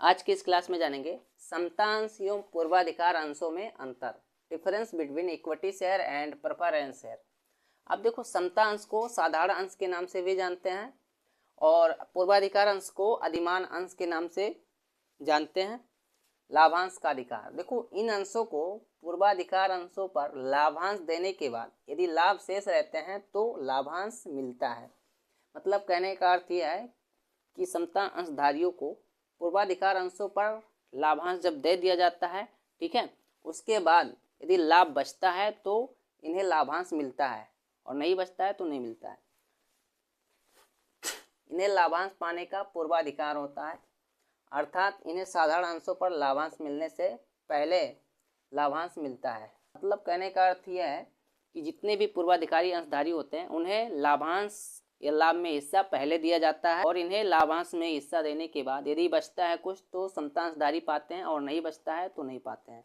आज की इस क्लास में जानेंगे समतांश एवं पूर्वाधिकार अंशों में अंतर, difference between equity share and preference share. अब देखो, समता अंश को साधारण अंश के नाम से भी जानते हैं और पूर्वाधिकार अंश को अधिमान अंश के नाम से जानते हैं। लाभांश का अधिकार, देखो इन अंशों को पूर्वाधिकार अंशों पर लाभांश देने के बाद यदि लाभ शेष रहते हैं तो लाभांश मिलता है। मतलब कहने का अर्थ यह है कि समता अंशधारियों को पूर्वाधिकार अंशों पर लाभांश जब दे दिया जाता है, ठीक है, उसके बाद यदि लाभ बचता है तो इन्हें लाभांश मिलता है और नहीं बचता है तो नहीं मिलता है। इन्हें लाभांश पाने का पूर्वाधिकार होता है, अर्थात इन्हें साधारण अंशों पर लाभांश मिलने से पहले लाभांश मिलता है। मतलब कहने का अर्थ यह है कि जितने भी पूर्वाधिकारी अंशधारी होते हैं उन्हें लाभांश या लाभ में हिस्सा पहले दिया जाता है और इन्हें लाभांश में हिस्सा देने के बाद यदि बचता है कुछ तो समता अंशधारी पाते हैं और नहीं बचता है तो नहीं पाते हैं।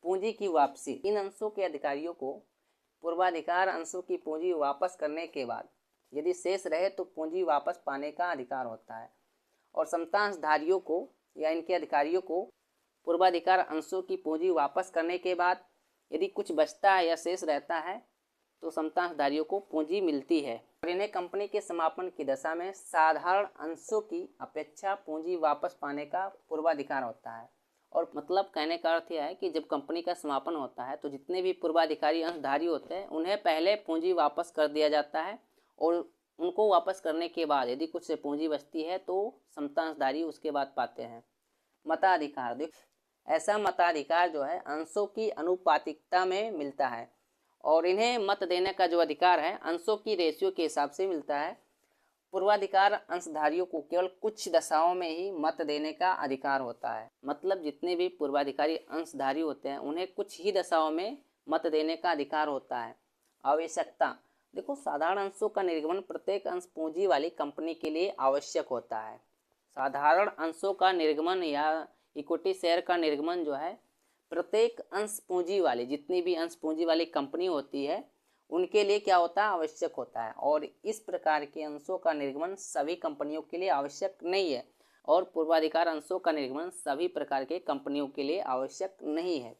पूंजी की वापसी, इन अंशों के अधिकारियों को पूर्वाधिकार अंशों की पूंजी वापस करने के बाद यदि शेष रहे तो पूंजी वापस पाने का अधिकार होता है। और समता अंशधारियों को या इनके अधिकारियों को पूर्वाधिकार अंशों की पूंजी वापस करने के बाद यदि कुछ बचता है या शेष रहता है तो समता अंशधारियों को पूंजी मिलती है और इन्हें कंपनी के समापन की दशा में साधारण अंशों की अपेक्षा पूंजी वापस पाने का पूर्वाधिकार होता है। और मतलब कहने का अर्थ यह है कि जब कंपनी का समापन होता है तो जितने भी पूर्वाधिकारी अंशधारी होते हैं उन्हें पहले पूंजी वापस कर दिया जाता है और उनको वापस करने के बाद यदि कुछ से पूंजी बचती है तो समता अंशधारी उसके बाद पाते हैं। मताधिकार, देखो ऐसा मताधिकार जो है अंशों की अनुपातिकता में मिलता है और इन्हें मत देने का जो अधिकार है अंशों की रेशियो के हिसाब से मिलता है। पूर्वाधिकार अंशधारियों को केवल कुछ दशाओं में ही मत देने का अधिकार होता है। मतलब जितने भी पूर्वाधिकारी अंशधारी होते हैं उन्हें कुछ ही दशाओं में मत देने का अधिकार होता है। आवश्यकता, देखो साधारण अंशों का निर्गमन प्रत्येक अंश पूंजी वाली कंपनी के लिए आवश्यक होता है। साधारण अंशों का निर्गमन या इक्विटी शेयर का निर्गमन जो है प्रत्येक अंश पूंजी वाली, जितनी भी अंश पूंजी वाली कंपनी होती है उनके लिए क्या होता है, आवश्यक होता है। और इस प्रकार के अंशों का निर्गमन सभी कंपनियों के लिए आवश्यक नहीं है और पूर्वाधिकार अंशों का निर्गमन सभी प्रकार के कंपनियों के लिए आवश्यक नहीं है।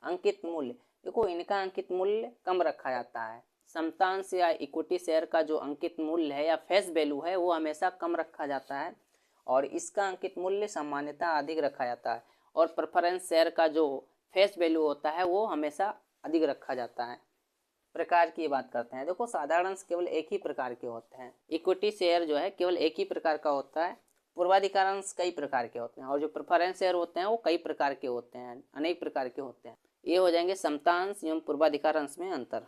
अंकित मूल्य, देखो इनका अंकित मूल्य कम रखा जाता है। समता अंश या इक्विटी शेयर का जो अंकित मूल्य है या फेस वैल्यू है वो हमेशा कम रखा जाता है और इसका अंकित मूल्य सामान्यतः अधिक रखा जाता है। और प्रेफरेंस शेयर का जो फेस वैल्यू होता है वो हमेशा अधिक रखा जाता है। प्रकार की बात करते हैं, देखो साधारण अंश केवल एक ही प्रकार के होते हैं। इक्विटी शेयर जो है केवल एक ही प्रकार का होता है। पूर्वाधिकार अंश कई प्रकार के होते हैं और जो प्रेफरेंस शेयर होते हैं वो कई प्रकार के होते हैं, अनेक प्रकार के होते हैं। ये हो जाएंगे समता अंश एवं पूर्वाधिकार अंश में अंतर।